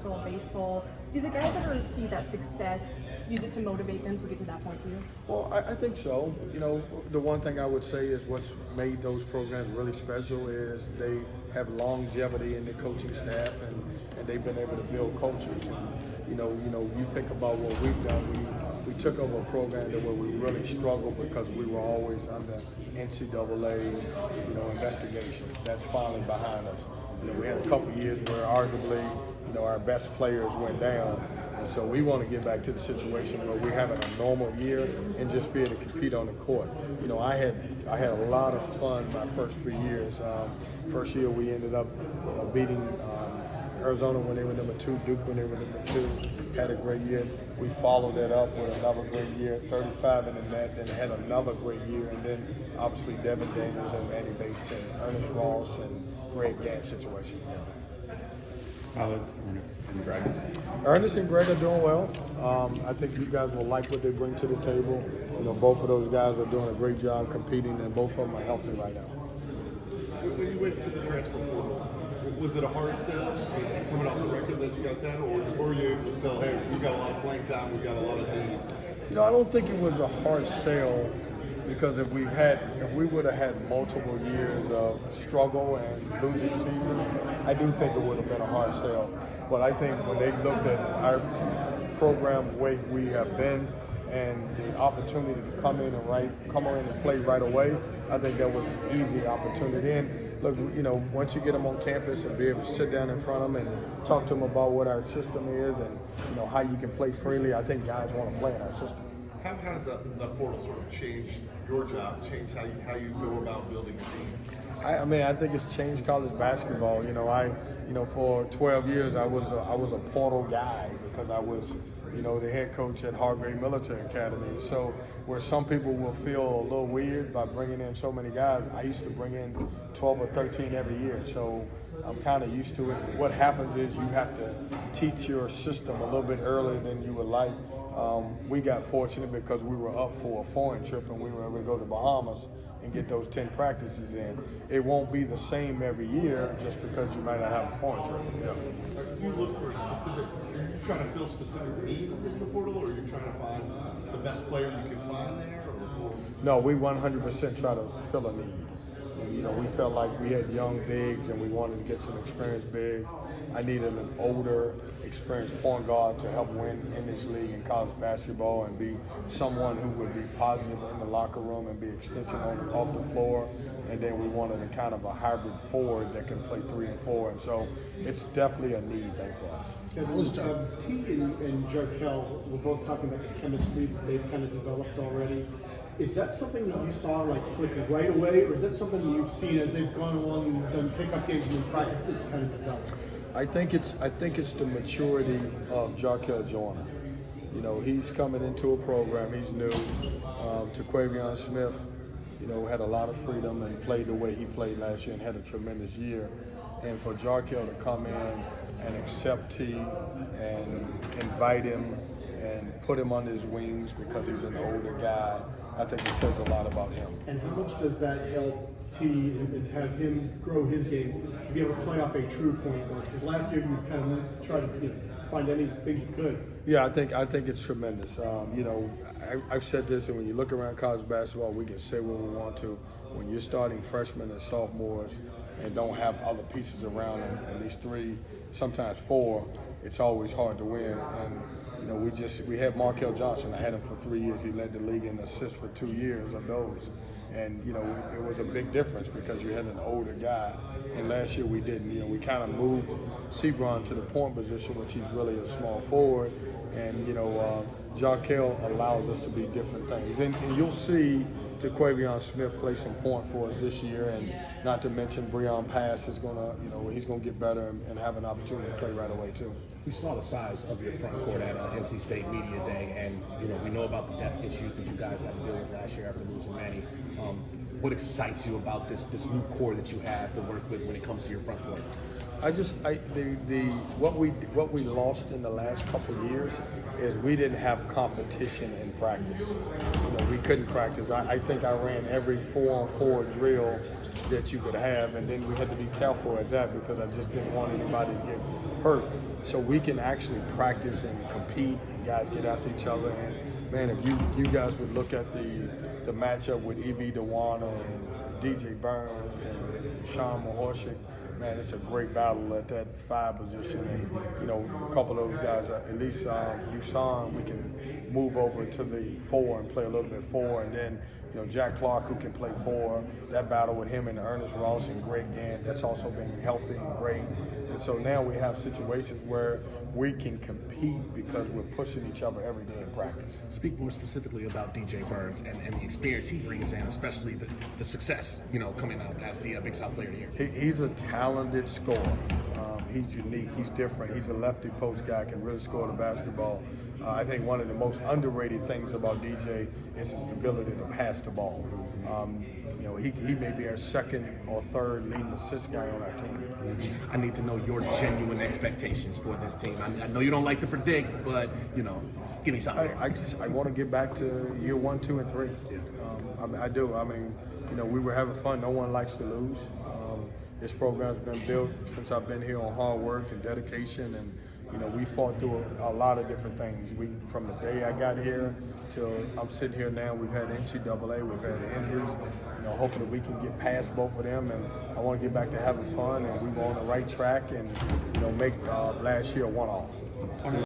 basketball, baseball. Do the guys ever see that success, use it to motivate them to get to that point too? Well, I think so. You know, the one thing I would say is what's made those programs really special is they have longevity in the coaching staff, and they've been able to build cultures. And, you think about what we've done. We took over a program that where we really struggled because we were always under NCAA, investigations. That's finally behind us. We had a couple of years where arguably, our best players went down. And so we want to get back to the situation where we're having a normal year and just be able to compete on the court. I had a lot of fun my first 3 years. First year we ended up beating Arizona when they were number 2, Duke when they were number 2. Had a great year. We followed that up with another great year, 35 in the net, then had another great year, and then obviously Devin Daniels and Manny Bates and Ernest Ross and Greg Gant's situation. How is Ernest and Greg? Ernest and Greg are doing well. I think you guys will like what they bring to the table. Both of those guys are doing a great job competing, and both of them are healthy right now. When you went to the transfer portal, was it a hard sell coming off the record that you guys had, or were you able to sell, hey, we've got a lot of playing time, we've got a lot of need? I don't think it was a hard sell because if we would have had multiple years of struggle and losing season, I do think it would have been a hard sell. But I think when they looked at our program, the way we have been, and the opportunity to come in and play right away, I think that was an easy opportunity. And look, once you get them on campus and be able to sit down in front of them and talk to them about what our system is and how you can play freely, I think guys want to play in our system. How has that portal sort of changed your job, changed how you go about building a team? I think it's changed college basketball. For 12 years I was a portal guy because I was the head coach at Hargrave Military Academy. So where some people will feel a little weird by bringing in so many guys, I used to bring in 12 or 13 every year. So I'm kind of used to it. What happens is you have to teach your system a little bit earlier than you would like. We got fortunate because we were up for a foreign trip and we were able to go to Bahamas and get those 10 practices in. It won't be the same every year just because you might not have a foreign trip. Yeah. Do you look for are you trying to fill specific needs in the portal, or are you trying to find the best player you can find there? No, we 100% try to fill a need. And, we felt like we had young bigs and we wanted to get some experienced big. I needed an older, experienced point guard to help win in this league in college basketball and be someone who would be positive in the locker room and be extension off the floor. And then we wanted a kind of a hybrid forward that can play 3 and 4. And so it's definitely a need thing for us. T and Jarkel were both talking about the chemistry that they've kind of developed already. Is that something that you saw click right away, or is that something that you've seen as they've gone along and done pickup games and in practice it's kind of developed? I think it's the maturity of Jarkel Joyner. He's coming into a program. He's new. Quavion Smith, had a lot of freedom and played the way he played last year and had a tremendous year. And for Jarkel to come in and accept T and invite him and put him under his wings because he's an older guy, I think it says a lot about him. And how much does that help T and have him grow his game to be able to play off a true point guard? Because last year you kind of tried to find anything you could. Yeah, I think it's tremendous. I've said this, and when you look around college basketball, we can say what we want to. When you're starting freshmen and sophomores and don't have other pieces around them, at least 3, sometimes 4, it's always hard to win. And we had Markel Johnson. I had him for 3 years. He led the league in assists for 2 years of those. And, it was a big difference because you had an older guy. And last year we didn't. We kind of moved Sebron to the point position, which he's really a small forward. And, Jarkel allows us to be different things. And you'll see Quavion Smith play some point for us this year. And not to mention Breon Pass is going to, he's going to get better and have an opportunity to play right away, too. We saw the size of your front court at NC State Media Day, and we know about the depth issues that you guys had to deal with last year after losing Manny. What excites you about this new core that you have to work with when it comes to your front court? What we lost in the last couple of years is we didn't have competition in practice. We couldn't practice. I think I ran every 4-on-4 drill that you could have, and then we had to be careful at that because I just didn't want anybody to get hurt. So we can actually practice and compete, and guys get after each other. And man, if you guys would look at the matchup with E.B. Dewana and D.J. Burns and Sean Mahorshik, man, it's a great battle at that 5 position. And, a couple of those guys, at least Usan, we can move over to the 4 and play a little bit 4. And then, Jack Clark, who can play 4. That battle with him and Ernest Ross and Greg Gant, that's also been healthy and great. And so now we have situations where we can compete because we're pushing each other every day in practice. Speak more specifically about DJ Burns and the experience he brings in, especially the success, coming out as the Big South Player of the Year. He's a talented scorer. He's unique. He's different. He's a lefty post guy, can really score the basketball. I think one of the most underrated things about DJ is his ability to pass the ball. He may be our second or third leading assist guy on our team. I need to know your genuine expectations for this team. I know you don't like to predict, but give me something. I want to get back to year 1, 2, and 3. Yeah. I do. We were having fun. No one likes to lose. This program's been built since I've been here on hard work and dedication, and we fought through a lot of different things. From the day I got here till I'm sitting here now, we've had NCAA, we've had injuries. Hopefully we can get past both of them, and I want to get back to having fun, and we were on the right track and make last year a one-off.